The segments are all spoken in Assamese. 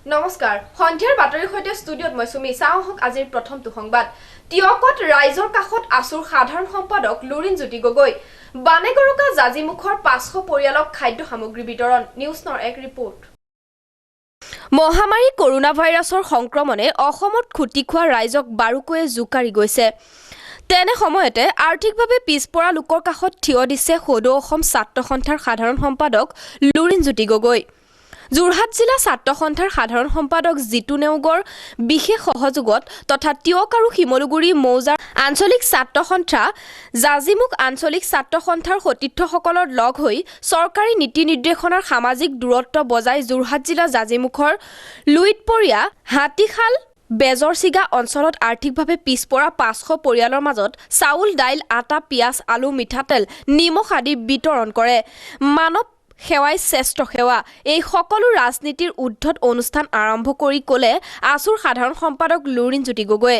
নমস্কাৰ সন্ধিয়াৰ বাতৰিৰ সৈতে ষ্টুডিঅত মই সুমি চাওহক আজিৰ প্ৰথমটো সংবাদ টিয়কত ৰাইজৰ কাষত আসুৰ সাধাৰণ সম্পাদক লুৰিন জ্যোতি গগৈ বানেগৰুকা জাজিমুখৰ 500 পৰিয়ালক খাদ্য সামগ্ৰী বিতৰণ নিউজ নৰ এক ৰিপৰ্ট মহামাৰী কৰোনা ভাইৰাছৰ সংক্ৰমণে অসমত খুটি খোৱা ৰাইজক বাৰুকৈয়ে জুকাৰি গৈছে তেনে সময়তে আৰ্থিকভাৱে পিছপৰা লোকৰ কাষত থিয় দিছে সদৌ অসম ছাত্ৰ সন্থাৰ সাধাৰণ সম্পাদক লুৰিন জ্যোতি গগৈ যোৰহাট জিলা ছাত্ৰ সন্থাৰ সাধাৰণ সম্পাদক জিতু নেওগৰ বিশেষ সহযোগত তথা টিয়ক আৰু শিমলুগুৰি মৌজাৰ আঞ্চলিক ছাত্ৰ সন্থা জাজিমুখ আঞ্চলিক ছাত্ৰ সন্থাৰ সতীৰ্থসকলৰ লগ হৈ চৰকাৰী নীতি নিৰ্দেশনাৰ সামাজিক দূৰত্ব বজাই যোৰহাট জিলা জাজিমুখৰ লুইতপৰীয়া হাতীখাল বেজৰচিগা অঞ্চলত আৰ্থিকভাৱে পিছপৰা 500 পৰিয়ালৰ মাজত চাউল দাইল আটা পিয়াজ আলু মিঠাতেল নিমখ আদি বিতৰণ কৰে মানৱ সেৱাই শ্ৰেষ্ঠ সেৱা এই সকলো ৰাজনীতিৰ উদ্ধত অনুষ্ঠান আৰম্ভ কৰি ক'লে আসুৰ সাধাৰণ সম্পাদক লুৰিন জ্যোতি গগৈ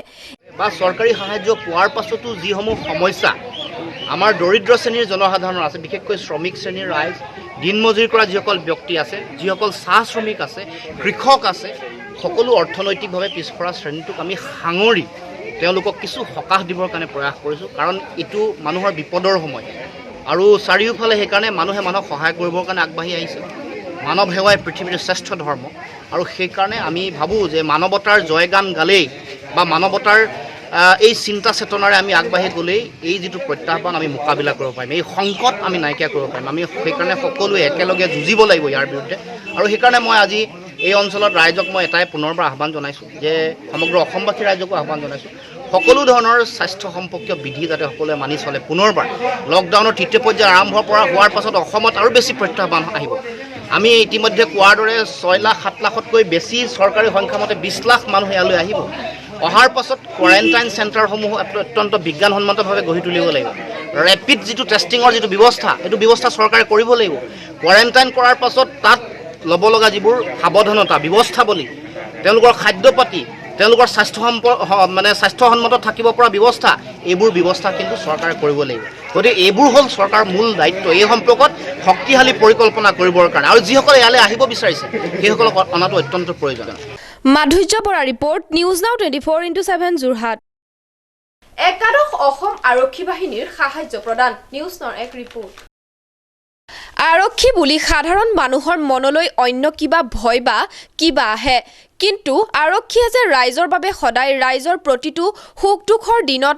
বা চৰকাৰী সাহায্য পোৱাৰ পাছতো যিসমূহ সমস্যা আমাৰ দৰিদ্ৰ শ্ৰেণীৰ জনসাধাৰণৰ আছে বিশেষকৈ শ্ৰমিক শ্ৰেণীৰ ৰাইজ দিন মজুৰি কৰা যিসকল ব্যক্তি আছে যিসকল চাহ শ্ৰমিক আছে কৃষক আছে সকলো অৰ্থনৈতিকভাৱে পিছপৰা শ্ৰেণীটোক আমি সাঙুৰি তেওঁলোকক কিছু সকাহ দিবৰ কাৰণে প্ৰয়াস কৰিছোঁ কাৰণ এইটো মানুহৰ বিপদৰ সময় আৰু চাৰিওফালে সেইকাৰণে মানুহে মানুহক সহায় কৰিবৰ কাৰণে আগবাঢ়ি আহিছে মানৱ সেৱাই পৃথিৱীৰ শ্ৰেষ্ঠ ধৰ্ম আৰু সেইকাৰণে আমি ভাবোঁ যে মানৱতাৰ জয়গান গালেই বা মানৱতাৰ এই চিন্তা চেতনাৰে আমি আগবাঢ়ি গ'লেই এই যিটো প্ৰত্যাহ্বান আমি মোকাবিলা কৰিব পাৰিম এই সংকট আমি নাইকিয়া কৰিব পাৰিম আমি সেইকাৰণে সকলোৱে একেলগে যুঁজিব লাগিব ইয়াৰ বিৰুদ্ধে আৰু সেইকাৰণে মই আজি এই অঞ্চলত ৰাইজক মই এটাই পুনৰবাৰ আহ্বান জনাইছোঁ যে সমগ্ৰ অসমবাসী ৰাইজকো আহ্বান জনাইছোঁ সকলো ধৰণৰ স্বাস্থ্য সম্পৰ্কীয় বিধি যাতে সকলোৱে মানি চলে পুনৰবাৰ লকডাউনৰ তৃতীয় পৰ্যায় আৰম্ভ হোৱাৰ পাছত অসমত আৰু বেছি প্ৰত্যাহ্বান আহিব আমি ইতিমধ্যে কোৱাৰ দৰে 6 লাখ 7 লাখতকৈ বেছি চৰকাৰী সংখ্যামতে 20 লাখ মানুহ ইয়ালৈ আহিব অহাৰ পাছত কোৱাৰেণ্টাইন চেণ্টাৰসমূহ অত্যন্ত বিজ্ঞানসন্মতভাৱে গঢ়ি তুলিব লাগিব ৰেপিড যিটো টেষ্টিঙৰ যিটো ব্যৱস্থা এইটো ব্যৱস্থা চৰকাৰে কৰিব লাগিব কোৱাৰেণ্টাইন কৰাৰ পাছত তাত ল'ব লগা যিবোৰ সাৱধানতা ব্যৱস্থাৱলী তেওঁলোকৰ খাদ্যপাতি তেওঁলোকৰ স্বাস্থ্যসন্মত থাকিব পৰা ব্যৱস্থা এইবোৰ ব্যৱস্থা কিন্তু চৰকাৰে কৰিব লাগিব গতিকে এইবোৰ হ'ল চৰকাৰৰ মূল দায়িত্ব এই সম্পৰ্কত শক্তিশালী পৰিকল্পনা কৰিবৰ কাৰণে আৰু যিসকলে ইয়ালৈ আহিব বিচাৰিছে সেইসকলক অনাটো অত্যন্ত প্ৰয়োজনীয় মাধুৰ্য Bora report news now 24x7 Jorhat একাদশ অসম আৰক্ষী বাহিনীৰ সাহায্য প্ৰদান নিউজ নৰ এক ৰিপৰ্ট আৰক্ষী বুলি সাধাৰণ মানুহৰ মনলৈ অন্য কিবা ভয় বা কিবা আহে কিন্তু আৰক্ষীয়ে যে ৰাইজৰ বাবে সদায় ৰাইজৰ প্ৰতিটো সুখ দুখৰ দিনত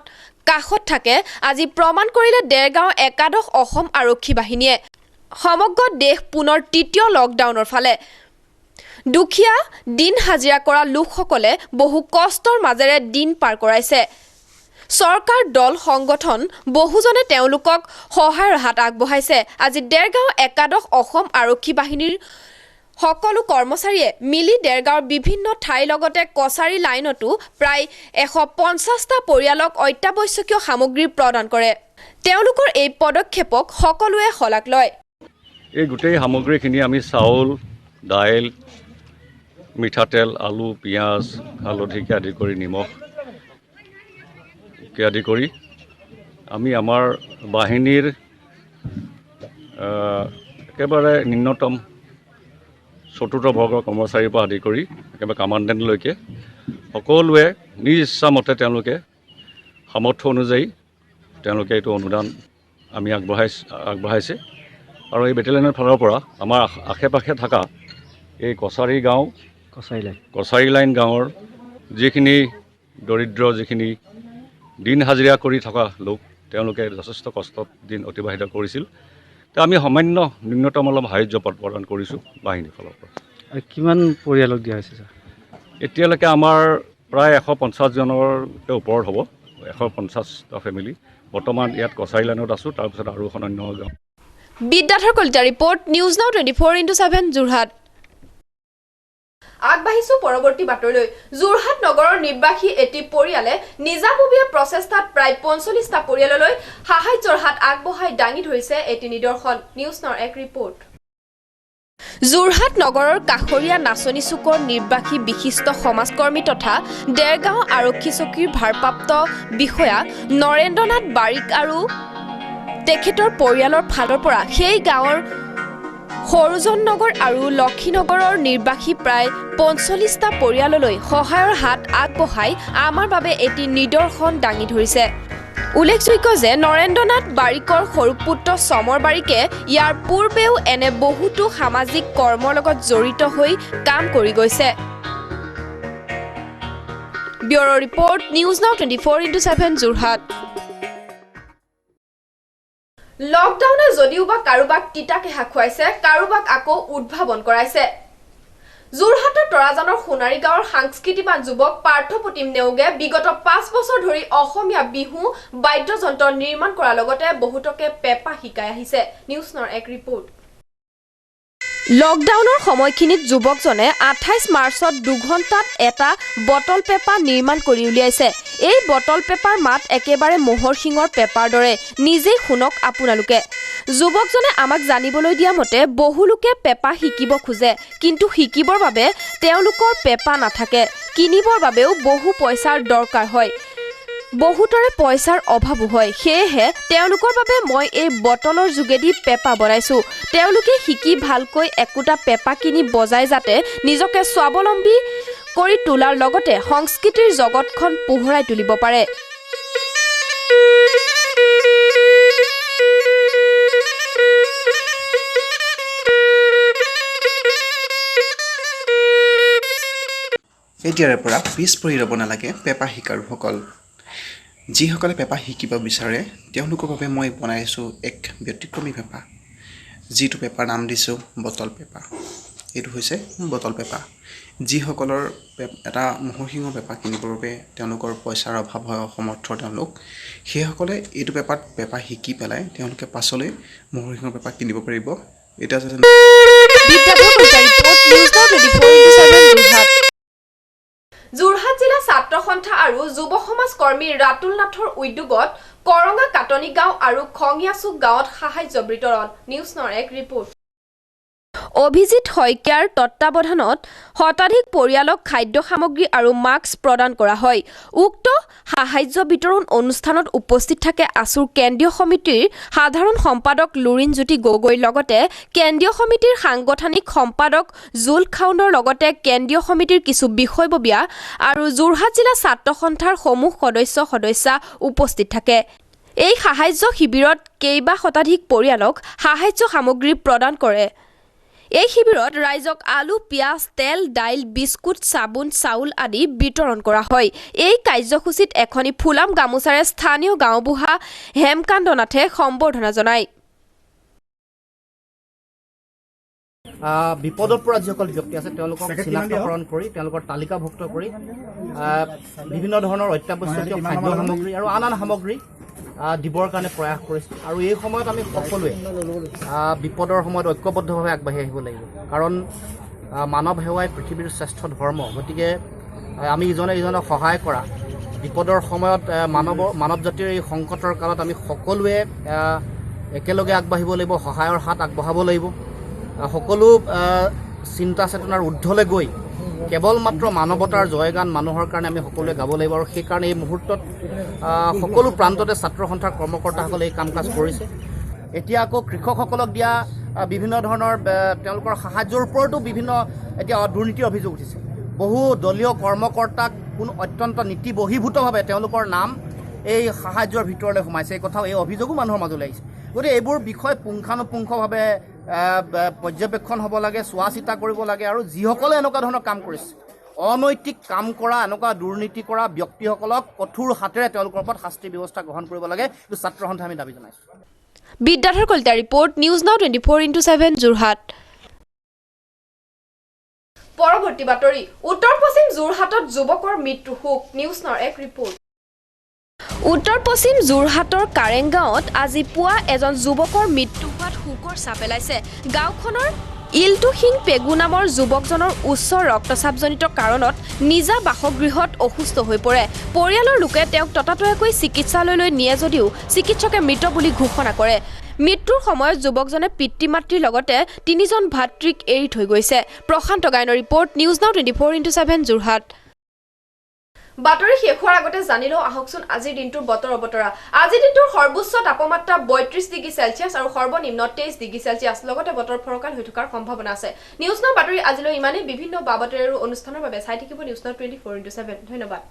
কাষত থাকে আজি প্ৰমাণ কৰিলে দেৰগাঁও একাদশ অসম আৰক্ষী বাহিনীয়ে সমগ্ৰ দেশ পুনৰ তৃতীয় লকডাউনৰ ফালে দুখীয়া দিন হাজিৰা কৰা লোকসকলে বহু কষ্টৰ মাজেৰে দিন পাৰ কৰাইছে চৰকাৰ দল সংগঠন বহুজনে তেওঁলোকক সহায়ৰ হাত আগবঢ়াইছে আজি দেৰগাঁও একাদশ অসম আৰক্ষী বাহিনীৰ সকলো কৰ্মচাৰীয়ে মিলি দেৰগাঁৱৰ বিভিন্ন ঠাইৰ লগতে কছাৰী লাইনতো প্ৰায় 150টা পৰিয়ালক অত্যাৱশ্যকীয় সামগ্ৰী প্ৰদান কৰে তেওঁলোকৰ এই পদক্ষেপক সকলোৱে শলাগ লয় এই গোটেই সামগ্ৰীখিনি আমি চাউল দাইল মিঠাতেল আলু পিঁয়াজ হালধিকে আদি কৰি নিমখ আদি কৰি আমি আমাৰ বাহিনীৰ একেবাৰে নিম্নতম চতুৰ্থ বৰ্গৰ কৰ্মচাৰীৰ পৰা আদি কৰি একেবাৰে কামাণ্ডেণ্টলৈকে সকলোৱে নিজ ইচ্ছামতে তেওঁলোকে সামৰ্থ্য অনুযায়ী তেওঁলোকে এইটো অনুদান আমি আগবঢ়াইছে আৰু এই বেটেলিয়নৰ ফালৰ পৰা আমাৰ আশে পাশে থকা এই কছাৰী লাইন গাঁৱৰ যিখিনি দৰিদ্ৰ যিখিনি দিন হাজিৰা কৰি থকা লোক তেওঁলোকে যথেষ্ট কষ্টত দিন অতিবাহিত কৰিছিল তো আমি সামান্য ন্যূনতম অলপ সাহায্য প্ৰদান কৰিছোঁ বাহিনীৰ ফালৰ পৰা আৰু কিমান পৰিয়ালক দিয়া হৈছে ছাৰ এতিয়ালৈকে আমাৰ প্ৰায় 150জনৰ ওপৰত হ'ব 150টা ফেমিলি বৰ্তমান ইয়াত কছাৰী লাইনত আছোঁ তাৰপিছত আৰু এখন অন্য গাঁও Bidyadhar Kalita report news now 24x7 Jorhat আগবাঢ়িছো পৰৱৰ্তী বাতৰিলৈ যোৰহাট নগৰৰ নিবাসী এটি পৰিয়ালে নিজাববীয়া প্ৰচেষ্টাত প্ৰায় 45টা পৰিয়াললৈ সাহায্যৰ হাত আগবঢ়াই দাঙি ধৰিছে এটি নিদৰ্শন নিউজ নৰ এক ৰিপৰ্ট যোৰহাট নগৰৰ কাষৰীয়া নাচনি চুকৰ নিৰ্বাসী বিশিষ্ট সমাজকৰ্মী তথা দেৰগাঁও আৰক্ষী চকীৰ ভাৰপ্ৰাপ্ত বিষয়া নৰেন্দ্ৰনাথ বাৰিক আৰু তেখেতৰ পৰিয়ালৰ ফালৰ পৰা সেই গাঁৱৰ সৰুজন নগৰ আৰু লক্ষীনগৰৰ নিৰ্বাসী প্ৰায় ৪৫টা পৰিয়াললৈ সহায়ৰ হাত আগবঢ়াই আমাৰ বাবে এটি নিদৰ্শন দাঙি ধৰিছে। উল্লেখযোগ্য যে নৰেন্দ্ৰনাথ বাৰিকৰ সৰু পুত্ৰ চমৰ বাৰিকে ইয়াৰ পূৰ্বেও এনে বহুতো সামাজিক কৰ্মৰ লগত জড়িত হৈ কাম কৰি গৈছে। Bureau' report news now 24x7 Jorhat. লকডাউনে যদিওবা কাৰোবাক তিতাকেহা খুৱাইছে, কাৰোবাক আকৌ উদ্ভাৱন কৰাইছে। যোৰহাটৰ তৰাজানৰ সোণাৰী গাঁৱৰ সাংস্কৃতিবান যুৱক পাৰ্থপ্ৰতিম নেওগে বিগত ৫ বছৰ ধৰি অসমীয়া বিহু বাদ্যযন্ত্ৰ নিৰ্মাণ কৰাৰ লগতে বহুতকে পেপা শিকাই আহিছে। নিউজ নৰ এক ৰিপৰ্ট। লকডাউনৰ সময়খিনিত যুৱকজনে ২৮ মাৰ্চত ২ ঘণ্টাত এটা বটল পেপা নিৰ্মাণ কৰি উলিয়াইছে। এই বটল পেপাৰ মাত একেবাৰে মহৰ শিঙৰ পেপাৰ দৰে। নিজেই শুনক আপোনালোকে। যুৱকজনে আমাক জানিবলৈ দিয়া মতে বহুলোকে পেপা শিকিব খোজে, কিন্তু শিকিবৰ বাবে তেওঁলোকৰ পেপা নাথাকে। কিনিবৰ বাবেও বহু পইচাৰ দৰকাৰ হয়। বহুতৰে পইচাৰ অভাৱো হয়। সেয়েহে তেওঁলোকৰ বাবে মই এই বটলৰ যোগেদি পেপা বনাইছো। তেওঁলোকে শিকি ভালকৈ একোটা পেপা কিনি বজাই যাতে নিজকে স্বাৱলম্বী কৰি তোলাৰ লগতে সংস্কৃতিৰ জগতখন পোহৰাই তুলিব পাৰে। এতিয়াৰে পৰা পিছ পৰি ৰ'ব নালাগে পেপা শিকাৰুসকল। যিসকলে পেপা শিকিব বিচাৰে তেওঁলোকৰ বাবে মই বনাইছোঁ এক ব্যতিক্ৰমী পেপা, যিটো পেপাৰ নাম দিছোঁ বটল পেপা। এইটো হৈছে বটল পেপা। যিসকলৰ এটা মহৰ শিঙৰ পেপা কিনিবৰ বাবে তেওঁলোকৰ পইচাৰ অভাৱ হয়, অসমৰ্থ তেওঁলোক, সেইসকলে এইটো পেপাত পেপা শিকি পেলাই তেওঁলোকে পাছলৈ মহৰ শিঙৰ পেপা কিনিব পাৰিব। এতিয়া যাতে যোৰহাট জিলা ছাত্ৰ সন্থা আৰু যুৱ সমাজ কৰ্মী ৰাতুল নাথৰ উদ্যোগত কৰঙা কাটনি গাঁও আৰু খঙিয়াচুক গাঁৱত সাহায্য বিতৰণ। নিউজ নৰ এক ৰিপৰ্ট। অভিজিৎ শইকীয়াৰ তত্বাৱধানত শতাধিক পৰিয়ালক খাদ্য সামগ্ৰী আৰু মাস্ক প্ৰদান কৰা হয়। উক্ত সাহায্য বিতৰণ অনুষ্ঠানত উপস্থিত থাকে আছুৰ কেন্দ্ৰীয় সমিতিৰ সাধাৰণ সম্পাদক লুৰিণজ্যোতি গগৈৰ লগতে কেন্দ্ৰীয় সমিতিৰ সাংগঠনিক সম্পাদক জুল খাউণ্ডৰ লগতে কেন্দ্ৰীয় সমিতিৰ কিছু বিষয়ববীয়া আৰু যোৰহাট জিলা ছাত্ৰ সন্থাৰ সমূহ সদস্যা উপস্থিত থাকে। এই সাহায্য শিবিৰত কেইবা শতাধিক পৰিয়ালক সাহায্য সামগ্ৰী প্ৰদান কৰে। এই শিবিৰত ৰাইজক আলু, পিয়াজ, তেল, দাইল, বিস্কুট, চাবোন, চাউল আদি বিতৰণ কৰা হয়। এই কাৰ্যসূচীত এখনি ফুলাম গামোচাৰে স্থানীয় গাঁওবুঢ়া হেমকান্ত নাথে সম্বৰ্ধনা জনায়। বিপদৰ পৰা যিসকল ব্যক্তি আছে তেওঁলোকক চিনাক্তকৰণ কৰি তেওঁলোকৰ তালিকাভুক্ত কৰি বিভিন্ন ধৰণৰ অত্যাৱশ্যকীয় খাদ্য সামগ্ৰী আৰু আন সামগ্ৰী দিবৰ কাৰণে প্ৰয়াস কৰিছে। আৰু এই সময়ত আমি সকলোৱে বিপদৰ সময়ত ঐক্যবদ্ধভাৱে আগবাঢ়ি আহিব লাগিব, কাৰণ মানৱ সেৱাই পৃথিৱীৰ শ্ৰেষ্ঠ ধৰ্ম। গতিকে আমি ইজনে ইজনক সহায় কৰা, বিপদৰ সময়ত মানৱ জাতিৰ এই সংকটৰ কালত আমি সকলোৱে একেলগে আগবাঢ়িব লাগিব, সহায়ৰ হাত আগবঢ়াব লাগিব। সকলো চিন্তা চেতনাৰ ঊৰ্ধলৈ গৈ কেৱল মাত্ৰ মানৱতাৰ জয়গান মানুহৰ কাৰণে আমি সকলোৱে গাব লাগিব। আৰু সেইকাৰণে এই মুহূৰ্তত সকলো প্ৰান্ততে ছাত্ৰ সন্থাৰ কৰ্মকৰ্তাসকলে এই কাম কাজ কৰিছে। এতিয়া আকৌ কৃষকসকলক দিয়া বিভিন্ন ধৰণৰ তেওঁলোকৰ সাহায্যৰ ওপৰতো বিভিন্ন এতিয়া দুৰ্নীতিৰ অভিযোগ উঠিছে। বহু দলীয় কৰ্মকৰ্তাক কোনো অত্যন্ত নীতি বহিৰ্ভূতভাৱে তেওঁলোকৰ নাম এই সাহায্যৰ ভিতৰলৈ সোমাইছে। এই কথাও এই অভিযোগো মানুহৰ মাজলৈ আহিছে। গতিকে এইবোৰ বিষয় পুংখানুপুংখভাৱে পৰ্যবেক্ষণ হ'ব লাগে, চোৱা চিতা কৰিব লাগে। আৰু যিসকলে এনেকুৱা ধৰণৰ কাম কৰিছে, অনৈতিক কাম কৰা, এনেকুৱা দুৰ্নীতি কৰা ব্যক্তিসকলক কঠোৰ হাতেৰে তেওঁলোকৰ ওপৰত শাস্তি ব্যৱস্থা গ্ৰহণ কৰিব লাগে। এইটো ছাত্ৰ সন্থাই আমি দাবী জনাইছোঁ। Bidyadhar Kalita report, news now 24x7 Jorhat. পৰৱৰ্তী বাতৰি। উত্তৰ পশ্চিম যোৰহাটত যুৱকৰ মৃত্যু শোক। নিউজ নাও এক ৰিপৰ্ট। উত্তৰ পশ্চিম যোৰহাটৰ কাৰেং গাঁৱত আজি পুৱা এজন যুৱকৰ মৃত্যু হোৱাত শোকৰ ছাপ পেলাইছে। গাঁওখনৰ ইলটু সিং পেগু নামৰ যুৱকজনৰ উচ্চ ৰক্তচাপজনিত কাৰণত নিজা বাসগৃহত অসুস্থ হৈ পৰে। পৰিয়ালৰ লোকে তেওঁক ততাতৈয়াকৈ চিকিৎসালয়লৈ নিয়ে যদিও চিকিৎসকে মৃত বুলি ঘোষণা কৰে। মৃত্যুৰ সময়ত যুৱকজনে পিতৃ মাতৃৰ লগতে ৩জন ভাতৃক এৰি থৈ গৈছে। প্ৰশান্ত গায়নৰ report, news now 24x7 Jorhat. বাতৰি শেষ হোৱাৰ আগতে জানি লওঁ আহকচোন আজিৰ দিনটোৰ বতৰ অৱতৰা আজিৰ দিনটোৰ সৰ্বোচ্চ তাপমাত্ৰা 32 ডিগ্ৰী সেলসিয়াছ আৰু সৰ্বনিম্ন 23 ডিগ্ৰী সেলসিয়াছ লগতে বতৰ ফৰকাল হৈ থকাৰ সম্ভাৱনা আছে নিউজ নাও বাতৰি আজিলৈ ইমানেই বিভিন্ন বাবতৰিৰ অনুষ্ঠানৰ বাবে চাই থাকিব নিউজ নাও 24/7 ধন্যবাদ